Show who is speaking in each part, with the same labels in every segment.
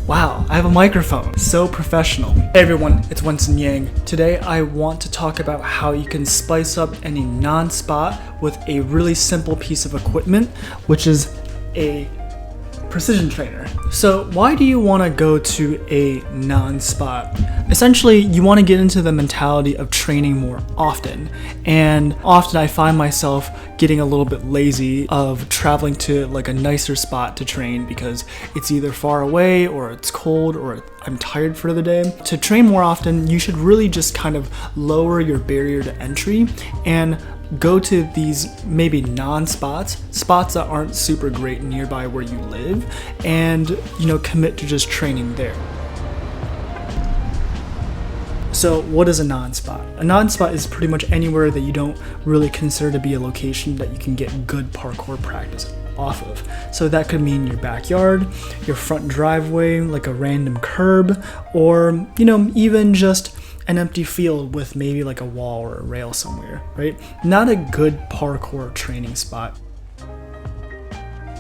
Speaker 1: Wow, I have a microphone. So professional. Hey everyone, it's Wenxin. Today I want to talk about how you can spice up any non-spot with a really simple piece of equipment, which is a precision trainer. So why do you want to go to a non-spot? Essentially, you want to get into the mentality of training more often. And often I find myself getting a little bit lazy of traveling to like a nicer spot to train because it's either far away or it's cold or I'm tired for the day. To train more often, you should really just kind of lower your barrier to entry and go to these maybe non-spots, spots that aren't super great nearby where you live, and commit to just training there. So what is a non-spot? A non-spot is pretty much anywhere that you don't really consider to be a location that you can get good parkour practice off of. So that could mean your backyard, your front driveway, like a random curb, or even just an empty field with maybe like a wall or a rail somewhere, right? Not a good parkour training spot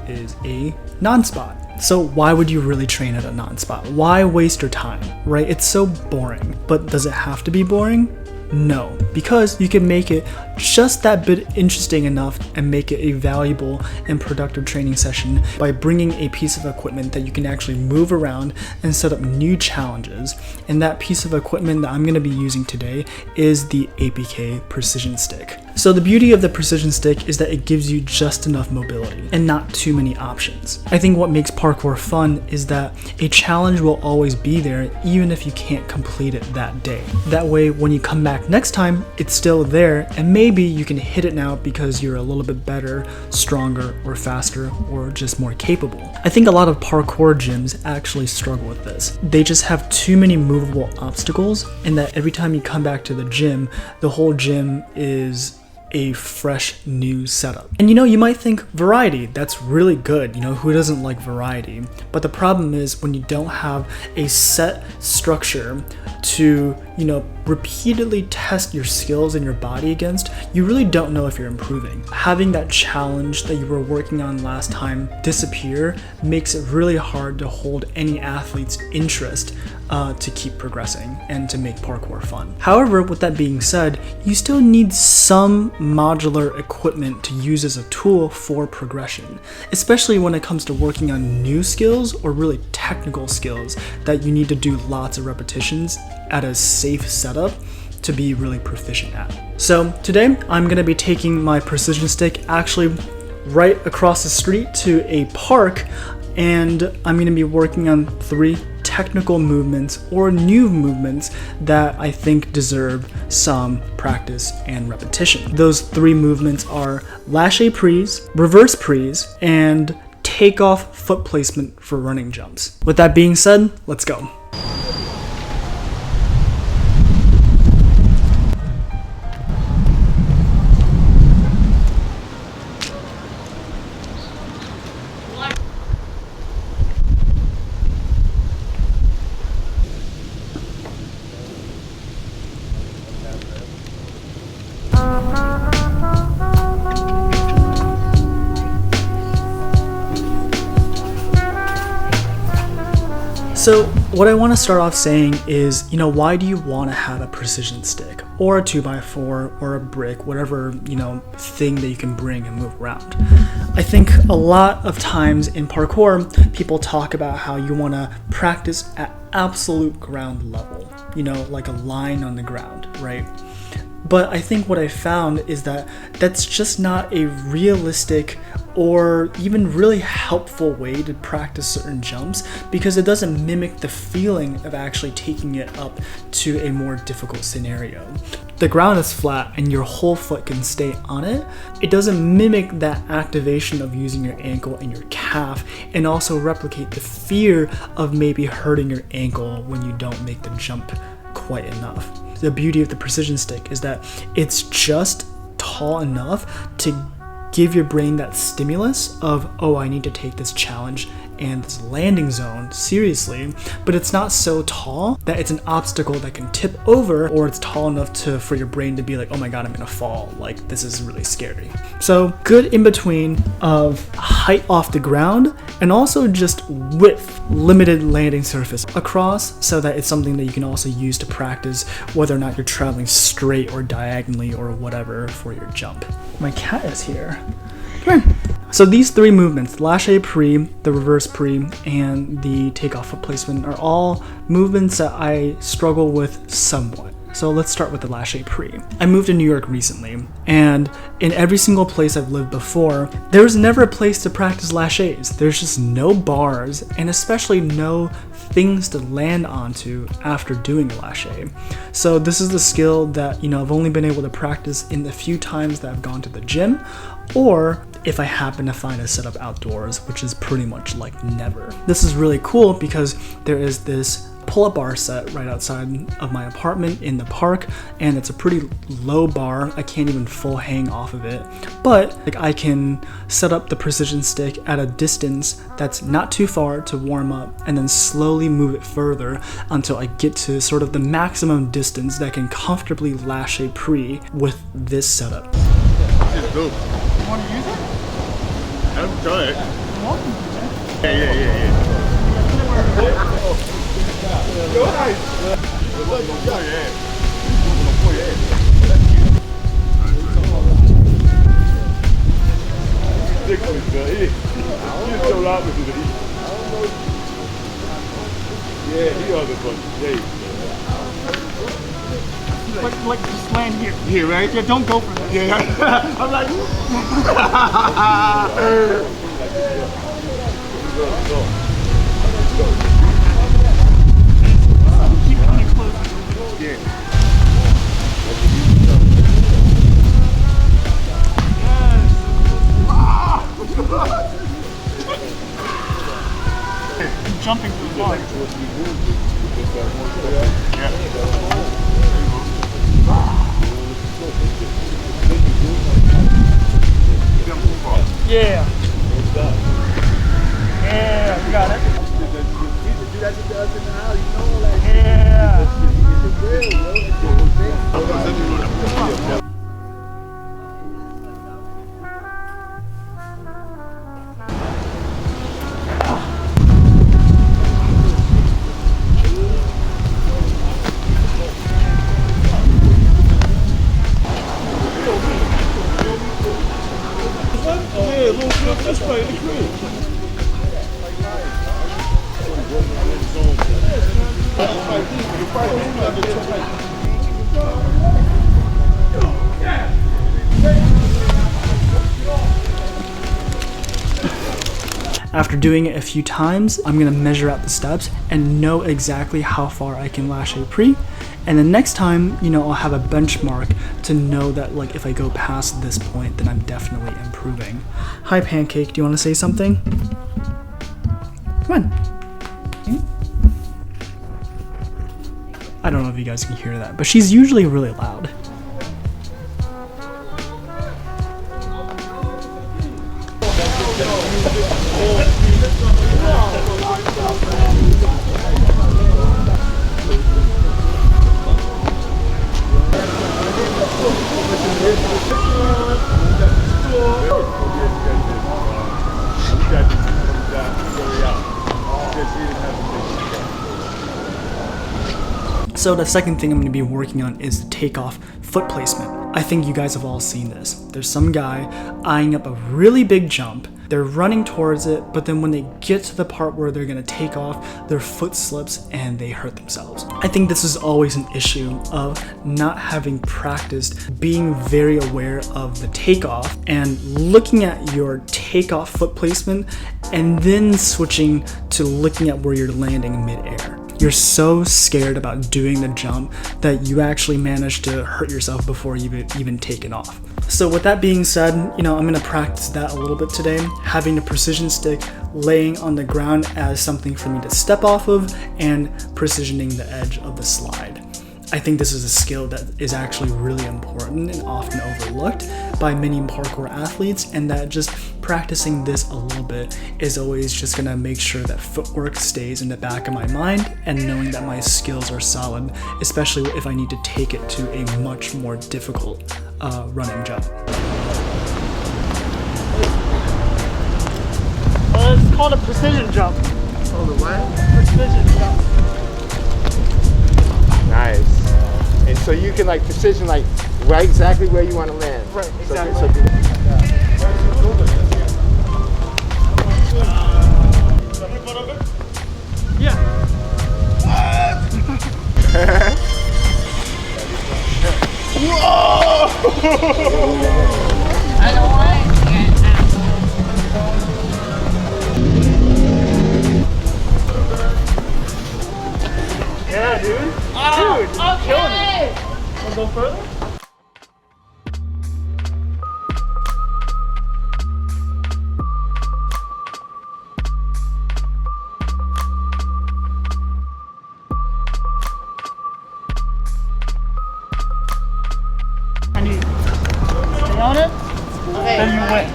Speaker 1: is a non-spot. So why would you really train at a non-spot? Why waste your time, right? It's so boring. But does it have to be boring? No, because you can make it just that bit interesting enough and make it a valuable and productive training session by bringing a piece of equipment that you can actually move around and set up new challenges. And that piece of equipment that I'm going to be using today is the APK precision stick. So the beauty of the precision stick is that it gives you just enough mobility and not too many options. I think what makes parkour fun is that a challenge will always be there even if you can't complete it that day. That way when you come back next time, it's still there and maybe you can hit it now because you're a little bit better, stronger, or faster, or just more capable. I think a lot of parkour gyms actually struggle with this. They just have too many movable obstacles and that every time you come back to the gym, the whole gym is a fresh new setup. And you might think variety, that's really good. Who doesn't like variety? But the problem is when you don't have a set structure to, repeatedly test your skills and your body against, you really don't know if you're improving. Having that challenge that you were working on last time disappear makes it really hard to hold any athlete's interest to keep progressing and to make parkour fun. However, with that being said, you still need some modular equipment to use as a tool for progression, especially when it comes to working on new skills or really technical skills that you need to do lots of repetitions at a safe setup to be really proficient at. So today I'm going to be taking my precision stick actually right across the street to a park, and I'm going to be working on 3 technical movements or new movements that I think deserve some practice and repetition. Those 3 movements are Lash A Pre's, reverse pre's, and takeoff foot placement for running jumps. With that being said, let's go. So what I want to start off saying is, why do you want to have a precision stick or a 2x4 or a brick, whatever, thing that you can bring and move around? I think a lot of times in parkour, people talk about how you want to practice at absolute ground level, like a line on the ground, right? But I think what I found is that that's just not a realistic or even really helpful way to practice certain jumps because it doesn't mimic the feeling of actually taking it up to a more difficult scenario. The ground is flat and your whole foot can stay on it. It doesn't mimic that activation of using your ankle and your calf and also replicate the fear of maybe hurting your ankle when you don't make the jump quite enough. The beauty of the precision stick is that it's just tall enough to give your brain that stimulus of, oh, I need to take this challenge and this landing zone seriously, but it's not so tall that it's an obstacle that can tip over, or it's tall enough for your brain to be like, oh my god, I'm gonna fall, like this is really scary. So good in between of height off the ground and also just width, limited landing surface across, so that it's something that you can also use to practice whether or not you're traveling straight or diagonally or whatever for your jump. My cat is here. Come here. So these three movements, Lash A Pre, the reverse pre, and the takeoff foot placement, are all movements that I struggle with somewhat. So let's start with the Lash A Pre. I moved to New York recently, and in every single place I've lived before, there was never a place to practice Lash A's. There's just no bars, and especially no things to land onto after doing a Lash A. So this is the skill that, I've only been able to practice in the few times that I've gone to the gym, or if I happen to find a setup outdoors, which is pretty much like never. This is really cool because there is this pull-up bar set right outside of my apartment in the park, and it's a pretty low bar. I can't even full hang off of it, but like I can set up the precision stick at a distance that's not too far to warm up, and then slowly move it further until I get to sort of the maximum distance that can comfortably Lash A Pre with this setup.
Speaker 2: It's dope.
Speaker 3: You want to use it?
Speaker 2: I haven't tried it.
Speaker 3: You're welcome to, man.
Speaker 2: Yeah.
Speaker 3: Like just land here.
Speaker 2: Here, right?
Speaker 3: Yeah, don't go for this.
Speaker 2: Yeah. I'm like,
Speaker 3: Keep coming closer.
Speaker 2: yeah.
Speaker 3: I'm jumping too far. Yeah. Yeah, you got it. Yeah.
Speaker 1: After doing it a few times, I'm gonna measure out the steps and know exactly how far I can Lash A Pre. And then next time, I'll have a benchmark to know that like if I go past this point, then I'm definitely improving. Hi Pancake, do you wanna say something? Come on. I don't know if you guys can hear that, but she's usually really loud. So the second thing I'm going to be working on is the takeoff foot placement. I think you guys have all seen this. There's some guy eyeing up a really big jump. They're running towards it, but then when they get to the part where they're going to take off, their foot slips and they hurt themselves. I think this is always an issue of not having practiced being very aware of the takeoff and looking at your takeoff foot placement and then switching to looking at where you're landing midair. You're so scared about doing the jump that you actually manage to hurt yourself before you've even taken off. So with that being said, I'm gonna practice that a little bit today, having a precision stick laying on the ground as something for me to step off of and precisioning the edge of the slide. I think this is a skill that is actually really important and often overlooked by many parkour athletes, and that just practicing this a little bit is always just gonna make sure that footwork stays in the back of my mind and knowing that my skills are solid, especially if I need to take it to a much more difficult running jump.
Speaker 3: It's called a precision jump.
Speaker 2: Oh, the what?
Speaker 3: Precision jump.
Speaker 4: Nice. And so you can like precision, like right exactly where you want to land.
Speaker 3: Right,
Speaker 4: So-
Speaker 3: exactly. Yeah.
Speaker 5: I don't want to get out.
Speaker 3: Yeah, dude. Dude, killing it. Wanna go further? I need stay on it. Okay. Then you win.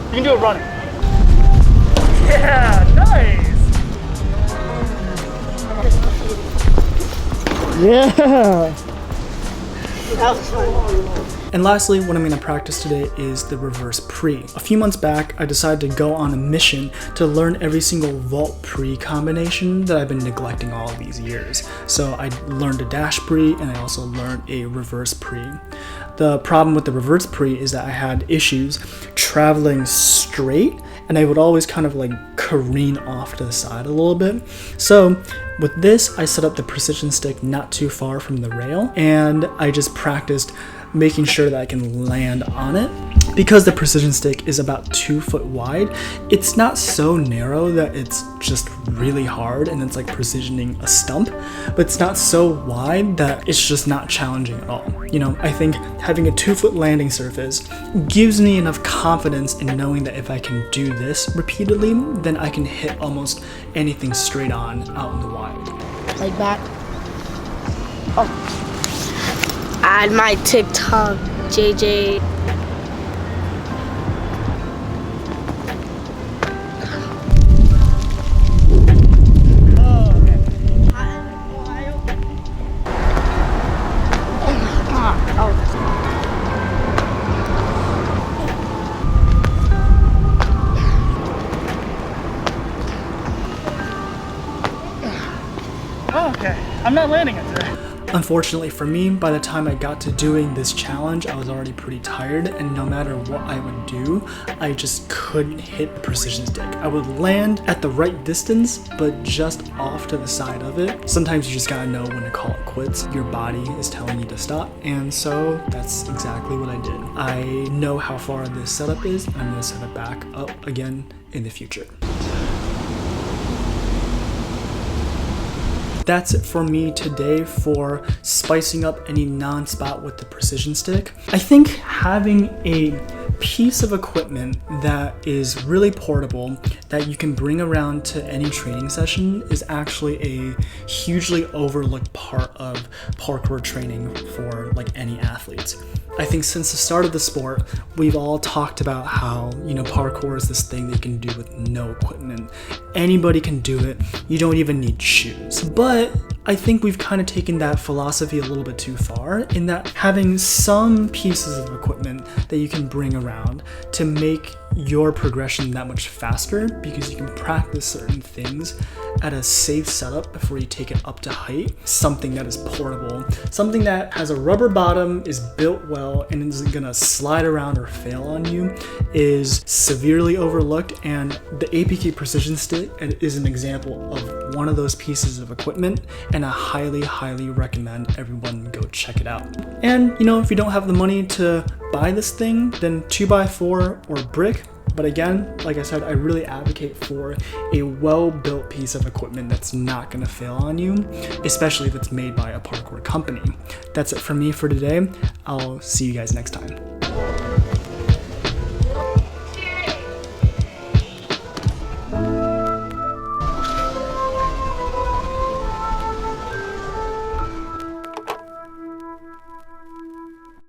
Speaker 3: You can do it running. Yeah, nice. Yeah. That was fun.
Speaker 1: And lastly, what I'm going to practice today is the reverse pre. A few months back, I decided to go on a mission to learn every single vault pre combination that I've been neglecting all of these years. So I learned a dash pre and I also learned a reverse pre. The problem with the reverse pre is that I had issues traveling straight and I would always kind of like careen off to the side a little bit. So with this, I set up the precision stick not too far from the rail and I just practiced making sure that I can land on it. Because the precision stick is about 2 foot wide, it's not so narrow that it's just really hard and it's like precisioning a stump, but it's not so wide that it's just not challenging at all. You know, I think having a 2 foot landing surface gives me enough confidence in knowing that if I can do this repeatedly, then I can hit almost anything straight on out in the wild.
Speaker 5: Like that. Add my TikTok, JJ.
Speaker 3: Oh, okay. I'm not landing it today.
Speaker 1: Unfortunately for me, by the time I got to doing this challenge, I was already pretty tired, and no matter what I would do, I just couldn't hit the precision stick. I would land at the right distance, but just off to the side of it. Sometimes you just gotta know when to call it quits. Your body is telling you to stop, and so that's exactly what I did. I know how far this setup is, and I'm gonna set it back up again in the future. That's it for me today for spicing up any non-spot with the precision stick. I think having a piece of equipment that is really portable that you can bring around to any training session is actually a hugely overlooked part of parkour training for like any athletes. I think since the start of the sport, we've all talked about how, you know, parkour is this thing that you can do with no equipment. Anybody can do it. You don't even need shoes. But I think we've kind of taken that philosophy a little bit too far in that having some pieces of equipment that you can bring around to make your progression that much faster, because you can practice certain things at a safe setup before you take it up to height. Something that is portable, something that has a rubber bottom, is built well, and isn't gonna slide around or fail on you is severely overlooked, and the APK Precision Stick is an example of one of those pieces of equipment, and I highly recommend everyone go check it out. And you know, if you don't have the money to buy this thing, then 2x4 or brick. But again, like I said, I really advocate for a well-built piece of equipment that's not gonna fail on you, especially if it's made by a parkour company. That's it for me for today. I'll see you guys next time.